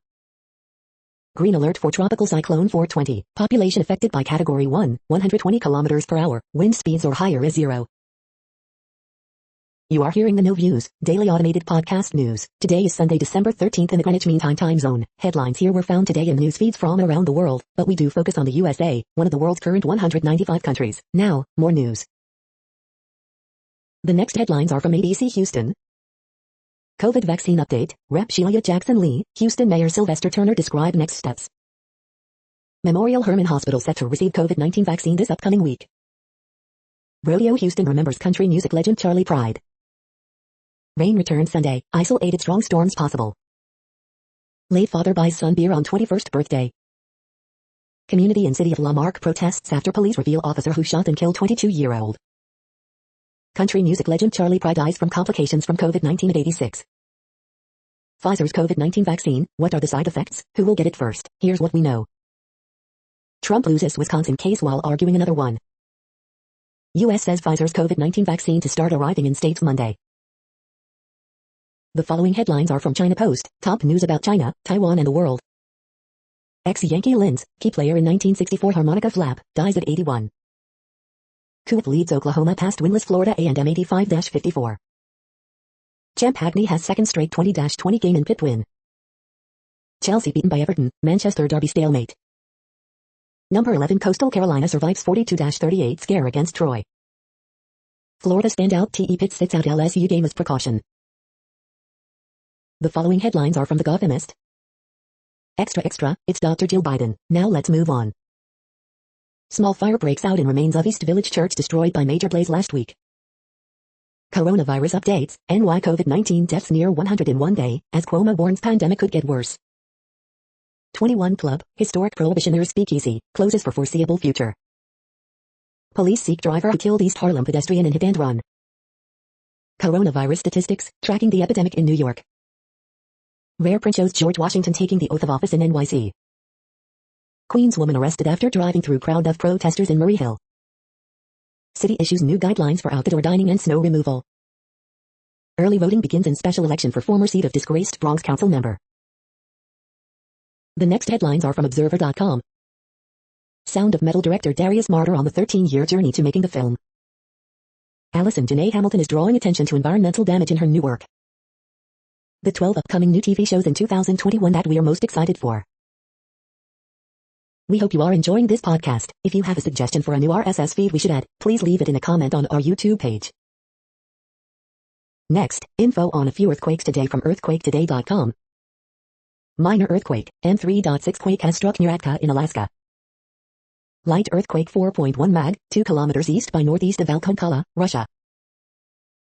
Green alert for Tropical Cyclone 420. Population affected by Category 1, 120 km per hour. Wind speeds or higher is 0. You are hearing the No Views, daily automated podcast news. Today is Sunday, December 13th in the Greenwich Mean Time zone. Headlines here were found today in news feeds from around the world, but we do focus on the USA, one of the world's current 195 countries. Now, more news. The next headlines are from ABC Houston. COVID vaccine update. Rep. Sheila Jackson Lee, Houston Mayor Sylvester Turner describe next steps. Memorial Hermann Hospital set to receive COVID-19 vaccine this upcoming week. Rodeo Houston remembers country music legend Charlie Pride. Rain returns Sunday, isolated strong storms possible. Late father buys son beer on 21st birthday. Community in city of Lamarck protests after police reveal officer who shot and killed 22-year-old. Country music legend Charlie Pride dies from complications from COVID-19 at 86. Pfizer's COVID-19 vaccine, what are the side effects? Who will get it first? Here's what we know. Trump loses Wisconsin case while arguing another one. U.S. says Pfizer's COVID-19 vaccine to start arriving in states Monday. The following headlines are from China Post, top news about China, Taiwan and the world. Ex-Yankee Linz, key player in 1964 harmonica flap, dies at 81. Coup leads Oklahoma past winless Florida A&M 85-54. Champ Hackney has second straight 20-20 game in pit win. Chelsea beaten by Everton, Manchester derby stalemate. Number 11 Coastal Carolina survives 42-38 scare against Troy. Florida standout TE Pitt sits out LSU game as precaution. The following headlines are from The Gothamist. Extra, it's Dr. Jill Biden. Now let's move on. Small fire breaks out in remains of East Village Church destroyed by major blaze last week. Coronavirus updates, NY COVID-19 deaths near 100 in one day, as Cuomo warns pandemic could get worse. 21 Club, historic Prohibitioners speakeasy, closes for foreseeable future. Police seek driver who killed East Harlem pedestrian in hit and run. Coronavirus statistics, tracking the epidemic in New York. Rare print shows George Washington taking the oath of office in NYC. Queens woman arrested after driving through crowd of protesters in Murray Hill. City issues new guidelines for outdoor dining and snow removal. Early voting begins in special election for former seat of disgraced Bronx Council member. The next headlines are from Observer.com. Sound of Metal director Darius Marder on the 13-year journey to making the film. Allison Janae Hamilton is drawing attention to environmental damage in her new work. The 12 upcoming new TV shows in 2021 that we are most excited for. We hope you are enjoying this podcast. If you have a suggestion for a new RSS feed we should add, please leave it in a comment on our YouTube page. Next, info on a few earthquakes today from earthquaketoday.com. Minor earthquake, M3.6 quake has struck near Atka in Alaska. Light earthquake 4.1 mag, 2 kilometers east by northeast of Alcantara, Russia.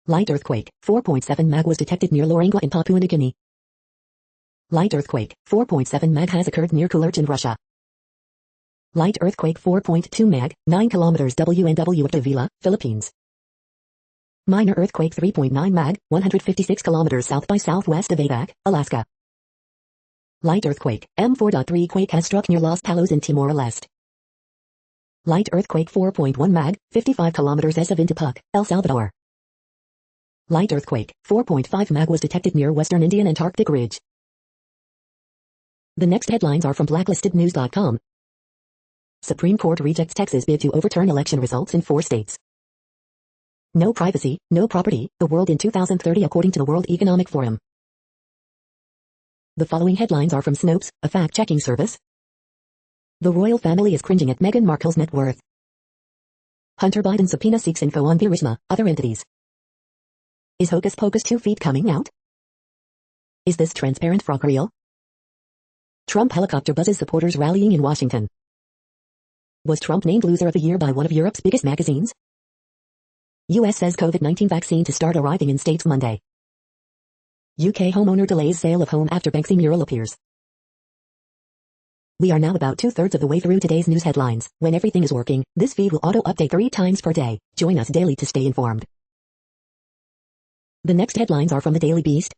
Light earthquake, 4.7 mag was detected near Lorengwa in Papua New Guinea. Light earthquake, 4.7 mag has occurred near Kulurj in Russia. Light earthquake 4.2 mag, 9 kilometers WNW at Avila, Philippines. Minor earthquake 3.9 mag, 156 kilometers south by southwest of Adak, Alaska. Light earthquake, M4.3 quake has struck near Los Palos in Timor-Leste. Light earthquake 4.1 mag, 55 kilometers east of Intipuk, El Salvador. Light earthquake, 4.5 mag was detected near western Indian Antarctic ridge. The next headlines are from blacklistednews.com. Supreme Court rejects Texas bid to overturn election results in 4 states. No privacy, no property, the world in 2030 according to the World Economic Forum. The following headlines are from Snopes, a fact-checking service. The royal family is cringing at Meghan Markle's net worth. Hunter Biden subpoena seeks info on Burisma, other entities. Is Hocus Pocus 2 feet coming out? Is this transparent frog real? Trump helicopter buzzes supporters rallying in Washington. Was Trump named loser of the year by one of Europe's biggest magazines? U.S. says COVID-19 vaccine to start arriving in states Monday. UK homeowner delays sale of home after Banksy mural appears. We are now about 2/3 of the way through today's news headlines. When everything is working, this feed will auto-update 3 times per day. Join us daily to stay informed. The next headlines are from the Daily Beast.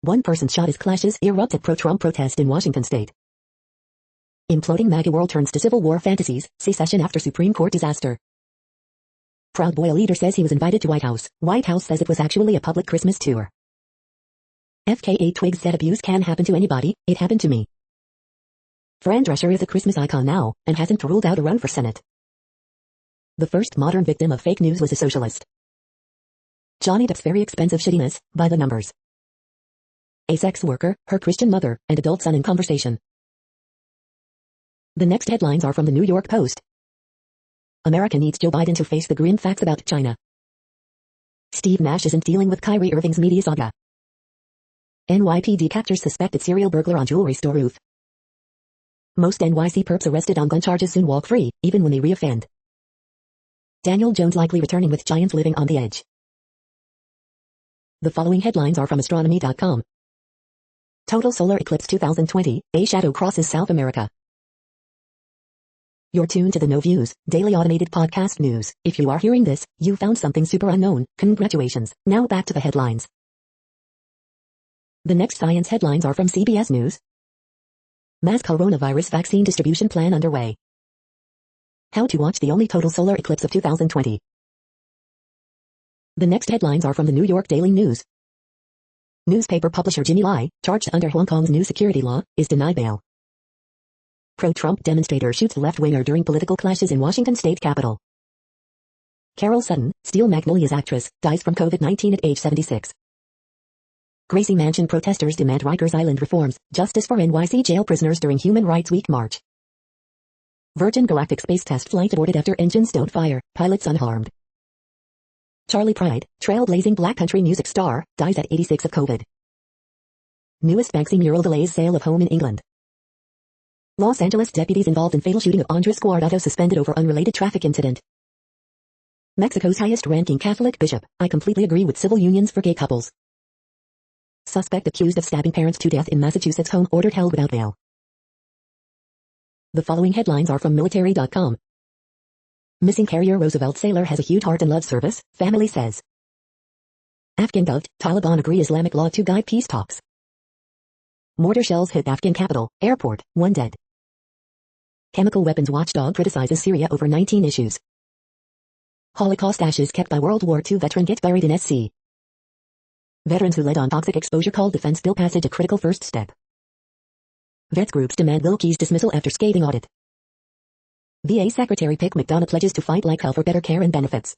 One person shot as clashes erupt at pro-Trump protest in Washington state. Imploding MAGA world turns to civil war fantasies, secession after Supreme Court disaster. Proud Boy leader says he was invited to White House. White House says it was actually a public Christmas tour. FKA Twigs said abuse can happen to anybody, it happened to me. Fran Drescher is a Christmas icon now, and hasn't ruled out a run for Senate. The first modern victim of fake news was a socialist. Johnny Depp's very expensive shittiness, by the numbers. A sex worker, her Christian mother, and adult son in conversation. The next headlines are from the New York Post. America needs Joe Biden to face the grim facts about China. Steve Nash isn't dealing with Kyrie Irving's media saga. NYPD captures suspected serial burglar on jewelry store roof. Most NYC perps arrested on gun charges soon walk free, even when they reoffend. Daniel Jones likely returning with giants living on the edge. The following headlines are from astronomy.com. Total solar eclipse 2020, a shadow crosses South America. You're tuned to the No Views, daily automated podcast news. If you are hearing this, you found something super unknown. Congratulations. Now back to the headlines. The next science headlines are from CBS News. Mass coronavirus vaccine distribution plan underway. How to watch the only total solar eclipse of 2020. The next headlines are from the New York Daily News. Newspaper publisher Jimmy Lai, charged under Hong Kong's new security law, is denied bail. Pro-Trump demonstrator shoots left-winger during political clashes in Washington state capitol. Carol Sutton, Steel Magnolia's actress, dies from COVID-19 at age 76. Gracie Mansion protesters demand Rikers Island reforms, justice for NYC jail prisoners during Human Rights Week march. Virgin Galactic space test flight aborted after engines don't fire, pilots unharmed. Charlie Pride, trailblazing black country music star, dies at 86 of COVID. Newest Banksy mural delays sale of home in England. Los Angeles deputies involved in fatal shooting of Andres Guardado suspended over unrelated traffic incident. Mexico's highest-ranking Catholic bishop, I completely agree with civil unions for gay couples. Suspect accused of stabbing parents to death in Massachusetts home ordered held without bail. The following headlines are from military.com. Missing carrier Roosevelt sailor has a huge heart and love service, family says. Afghan gov, Taliban agree Islamic law to guide peace talks. Mortar shells hit Afghan capital, airport, 1 dead. Chemical weapons watchdog criticizes Syria over 19 issues. Holocaust ashes kept by World War II veteran get buried in SC. Veterans who led on toxic exposure called defense bill passage a critical first step. Vets groups demand Wilkie's dismissal after scathing audit. VA Secretary Pick McDonough pledges to fight like hell for better care and benefits.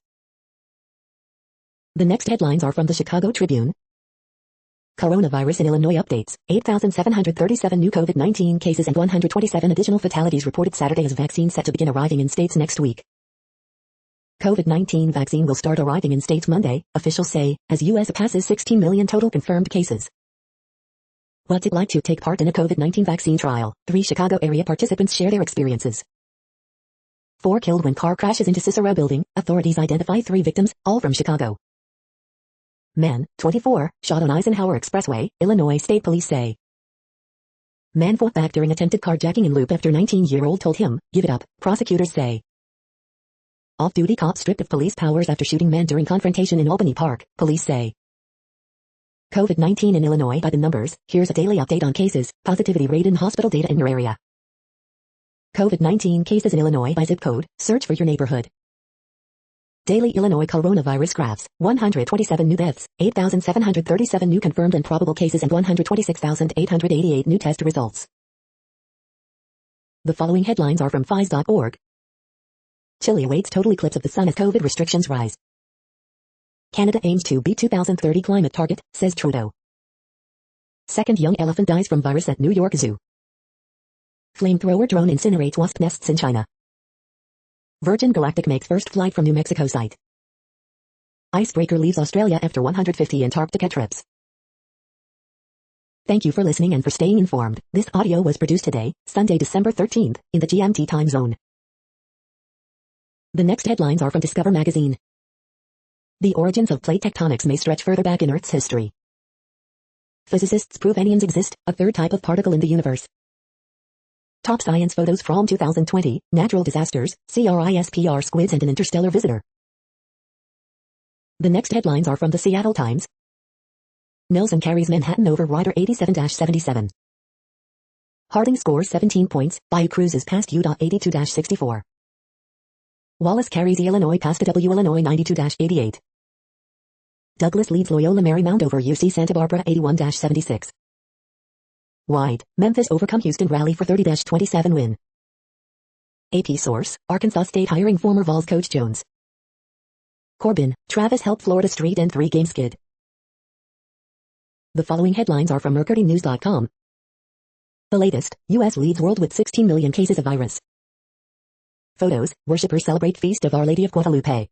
The next headlines are from the Chicago Tribune. Coronavirus in Illinois updates. 8,737 new COVID-19 cases and 127 additional fatalities reported Saturday as vaccine set to begin arriving in states next week. COVID-19 vaccine will start arriving in states Monday, officials say, as U.S. passes 16 million total confirmed cases. What's it like to take part in a COVID-19 vaccine trial? 3 Chicago area participants share their experiences. 4 killed when car crashes into Cicero building. Authorities identify 3 victims, all from Chicago. Man, 24, shot on Eisenhower Expressway, Illinois State Police say. Man fought back during attempted carjacking in Loop after 19-year-old told him, give it up, prosecutors say. Off-duty cop stripped of police powers after shooting man during confrontation in Albany Park, police say. COVID-19 in Illinois by the numbers. Here's a daily update on cases, positivity rate and hospital data in your area. COVID-19 cases in Illinois by zip code, search for your neighborhood. Daily Illinois coronavirus graphs, 127 new deaths, 8,737 new confirmed and probable cases and 126,888 new test results. The following headlines are from phys.org. Chile awaits total eclipse of the sun as COVID restrictions rise. Canada aims to beat 2030 climate target, says Trudeau. Second young elephant dies from virus at New York Zoo. Flamethrower drone incinerates wasp nests in China. Virgin Galactic makes first flight from New Mexico site. Icebreaker leaves Australia after 150 Antarctica trips. Thank you for listening and for staying informed. This audio was produced today, Sunday, December 13th, in the GMT time zone. The next headlines are from Discover magazine. The origins of plate tectonics may stretch further back in Earth's history. Physicists prove anyons exist, a third type of particle in the universe. Top science photos from 2020, natural disasters, CRISPR squids and an interstellar visitor. The next headlines are from the Seattle Times. Nelson carries Manhattan over Ryder 87-77. Harding scores 17 points, Bayou cruises past U.82-64. Wallace carries Illinois past W Illinois 92-88. Douglas leads Loyola Marymount over UC Santa Barbara 81-76. Wide, Memphis overcome Houston rally for 30-27 win. AP source, Arkansas State hiring former Vols coach Jones. Corbin, Travis helped Florida Street end 3-game skid. The following headlines are from MercuryNews.com. The latest, U.S. leads world with 16 million cases of virus. Photos, worshippers celebrate Feast of Our Lady of Guadalupe.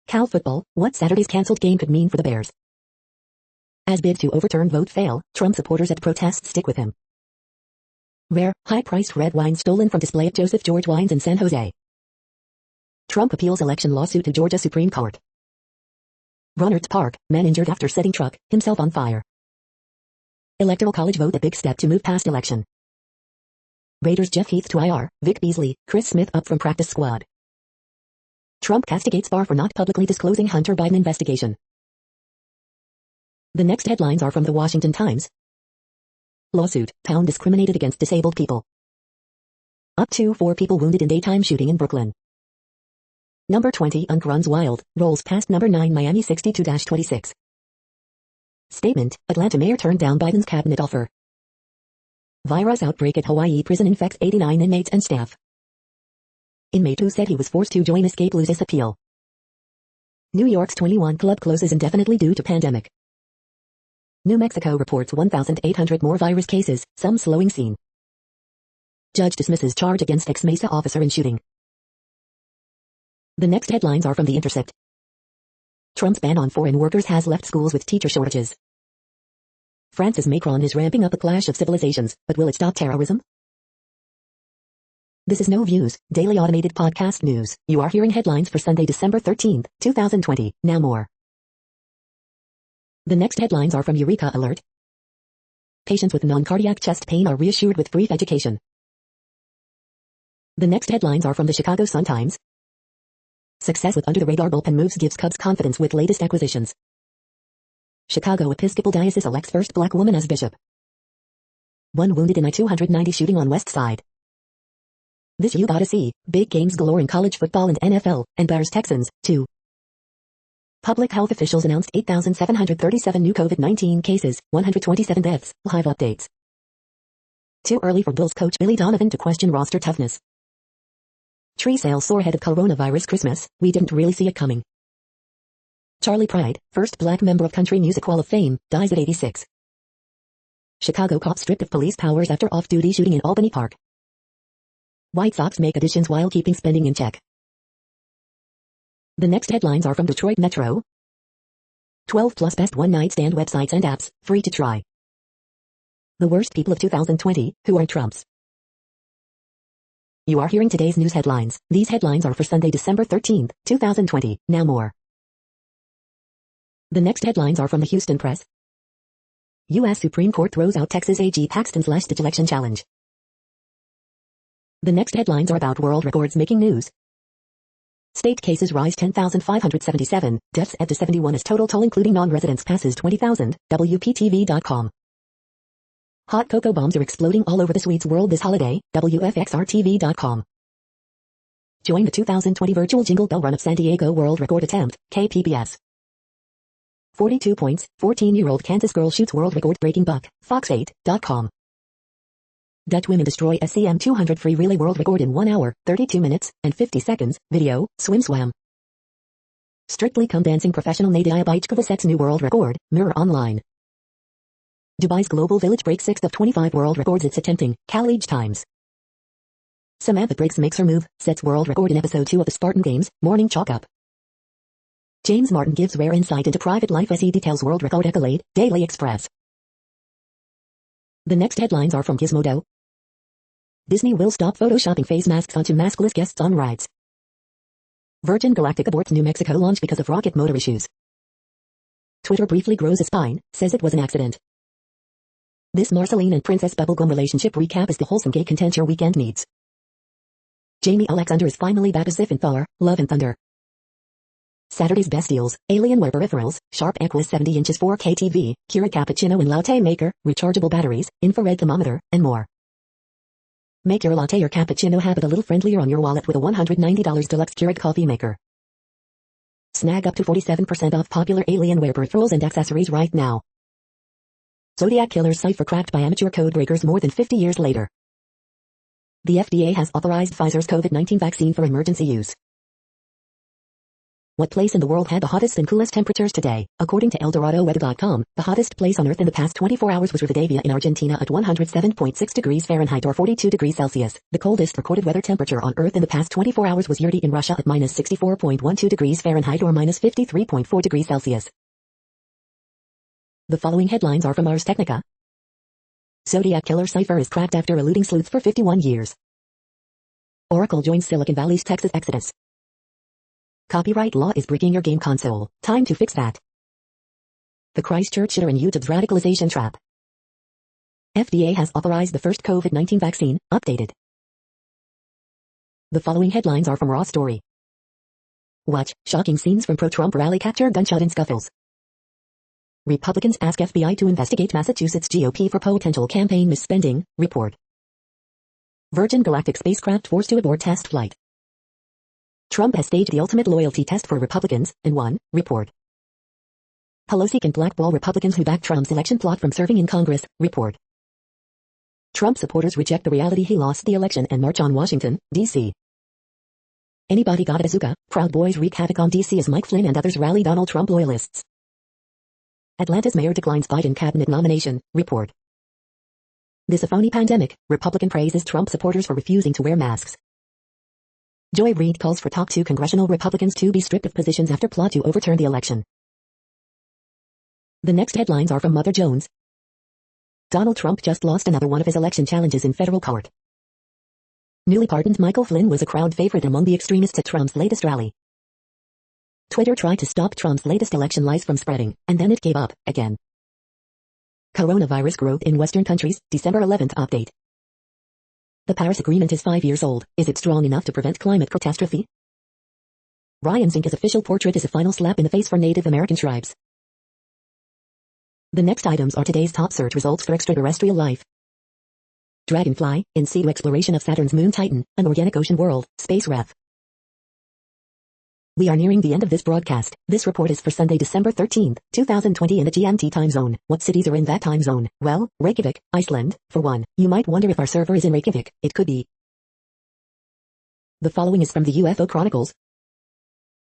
Cal football, what Saturday's cancelled game could mean for the Bears. As bid to overturn vote fail, Trump supporters at protests stick with him. Rare, high-priced red wine stolen from display at Joseph George Wines in San Jose. Trump appeals election lawsuit to Georgia Supreme Court. Rohnert Park, man injured after setting truck, himself on fire. Electoral college vote a big step to move past election. Raiders Jeff Heath to IR, Vic Beasley, Chris Smith up from practice squad. Trump castigates Barr for not publicly disclosing Hunter Biden investigation. The next headlines are from the Washington Times. Lawsuit, town discriminated against disabled people. Up to 4 people wounded in daytime shooting in Brooklyn. Number 20 Unk runs wild, rolls past number 9 Miami 62-26. Statement, Atlanta mayor turned down Biden's cabinet offer. Virus outbreak at Hawaii prison infects 89 inmates and staff. Inmate who said he was forced to join escape loses appeal. New York's 21 club closes indefinitely due to pandemic. New Mexico reports 1,800 more virus cases, some slowing scene. Judge dismisses charge against ex-Mesa officer in shooting. The next headlines are from The Intercept. Trump's ban on foreign workers has left schools with teacher shortages. France's Macron is ramping up a clash of civilizations, but will it stop terrorism? This is No Views, daily automated podcast news. You are hearing headlines for Sunday, December 13th, 2020. Now more. The next headlines are from Eureka Alert. Patients with non-cardiac chest pain are reassured with brief education. The next headlines are from the Chicago Sun-Times. Success with under-the-radar bullpen moves gives Cubs confidence with latest acquisitions. Chicago Episcopal Diocese elects first black woman as bishop. 1 wounded in I-290 shooting on West Side. This you gotta see, big games galore in college football and NFL, and Bears Texans, too. Public health officials announced 8,737 new COVID-19 cases, 127 deaths, live updates. Too early for Bills coach Billy Donovan to question roster toughness. Tree sales soar ahead of coronavirus Christmas, we didn't really see it coming. Charlie Pride, first black member of Country Music Hall of Fame, dies at 86. Chicago cop stripped of police powers after off-duty shooting in Albany Park. White Sox make additions while keeping spending in check. The next headlines are from Detroit Metro. 12 plus best one-night stand websites and apps, free to try. The worst people of 2020, who are Trumps. You are hearing today's news headlines. These headlines are for Sunday, December 13th, 2020. Now more. The next headlines are from the Houston Press. U.S. Supreme Court throws out Texas AG Paxton's last election challenge. The next headlines are about world records making news. State cases rise 10,577, deaths add to 71 as total toll including non-residents passes 20,000, WPTV.com. Hot cocoa bombs are exploding all over the sweets world this holiday, WFXRTV.com. Join the 2020 virtual Jingle Bell Run of San Diego World Record Attempt, KPBS. 42 points, 14-year-old Kansas girl shoots world record-breaking buck, Fox8.com. Dutch women destroy SCM 200 free relay world record in 1 hour, 32 minutes, and 50 seconds, video, swim. Strictly Come Dancing professional Nadia Bychkova sets new world record, Mirror Online. Dubai's Global Village breaks 6 of 25 world records it's attempting, Khaleej Times. Samantha Briggs makes her move, sets world record in episode 2 of the Spartan Games, Morning Chalk Up. James Martin gives rare insight into private life as he details world record accolade, Daily Express. The next headlines are from Gizmodo. Disney will stop photoshopping face masks onto maskless guests on rides. Virgin Galactic aborts New Mexico launch because of rocket motor issues. Twitter briefly grows a spine, says it was an accident. This Marceline and Princess Bubblegum relationship recap is the wholesome gay content your weekend needs. Jamie Alexander is finally back as if in Thor, Love and Thunder. Saturday's best deals, Alienware peripherals, Sharp Equus 70 inches 4K TV, Keurig cappuccino and latte maker, rechargeable batteries, infrared thermometer, and more. Make your latte or cappuccino habit a little friendlier on your wallet with a $190 deluxe Keurig coffee maker. Snag up to 47% off popular Alienware peripherals and accessories right now. Zodiac Killer's cipher cracked by amateur code breakers more than 50 years later. The FDA has authorized Pfizer's COVID-19 vaccine for emergency use. What place in the world had the hottest and coolest temperatures today? According to ElDoradoWeather.com, the hottest place on Earth in the past 24 hours was Rivadavia in Argentina at 107.6 degrees Fahrenheit or 42 degrees Celsius. The coldest recorded weather temperature on Earth in the past 24 hours was Yurti in Russia at minus 64.12 degrees Fahrenheit or minus 53.4 degrees Celsius. The following headlines are from Ars Technica. Zodiac Killer cipher is cracked after eluding sleuths for 51 years. Oracle joins Silicon Valley's Texas exodus. Copyright law is breaking your game console. Time to fix that. The Christchurch shooter and YouTube's radicalization trap. FDA has authorized the first COVID-19 vaccine, updated. The following headlines are from Raw Story. Watch, shocking scenes from pro-Trump rally capture gunshot and scuffles. Republicans ask FBI to investigate Massachusetts GOP for potential campaign misspending, report. Virgin Galactic spacecraft forced to abort test flight. Trump has staged the ultimate loyalty test for Republicans, and won, report. Pelosi can blackball Republicans who backed Trump's election plot from serving in Congress, report. Trump supporters reject the reality he lost the election and march on Washington, D.C. Anybody got a bazooka? Proud Boys wreak havoc on D.C. as Mike Flynn and others rally Donald Trump loyalists. Atlanta's mayor declines Biden cabinet nomination, report. This a phony pandemic, Republican praises Trump supporters for refusing to wear masks. Joy Reid calls for top 2 congressional Republicans to be stripped of positions after plot to overturn the election. The next headlines are from Mother Jones. Donald Trump just lost another one of his election challenges in federal court. Newly pardoned Michael Flynn was a crowd favorite among the extremists at Trump's latest rally. Twitter tried to stop Trump's latest election lies from spreading, and then it gave up, again. Coronavirus growth in Western countries, December 11th update. The Paris Agreement is 5 years old. Is it strong enough to prevent climate catastrophe? Ryan Zinke's official portrait is a final slap in the face for Native American tribes. The next items are today's top search results for extraterrestrial life. Dragonfly, in situ exploration of Saturn's moon Titan, an organic ocean world, space ref. We are nearing the end of this broadcast. This report is for Sunday, December 13th, 2020 in the GMT time zone. What cities are in that time zone? Well, Reykjavik, Iceland, for one. You might wonder if our server is in Reykjavik. It could be. The following is from the UFO Chronicles.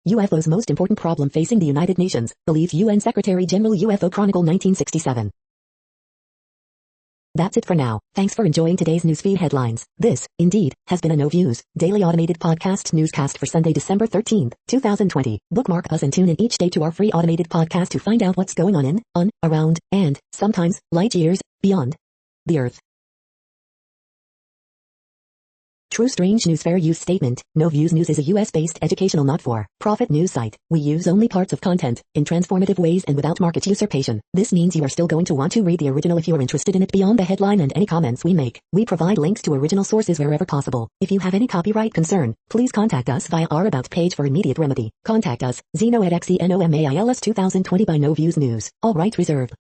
UFO's most important problem facing the United Nations, believes UN Secretary General. UFO Chronicle 1967. That's it for now. Thanks for enjoying today's newsfeed headlines. This, indeed, has been a No Views, daily automated podcast newscast for Sunday, December 13th, 2020. Bookmark us and tune in each day to our free automated podcast to find out what's going on, around, and, sometimes, light years, beyond the Earth. True Strange News Fair Use Statement. No Views News is a US-based educational not-for-profit news site. We use only parts of content, in transformative ways and without market usurpation. This means you are still going to want to read the original if you are interested in it beyond the headline and any comments we make. We provide links to original sources wherever possible. If you have any copyright concern, please contact us via our About page for immediate remedy. Contact us, Zeno at XENOMAILS 2020 by No Views News. All rights reserved.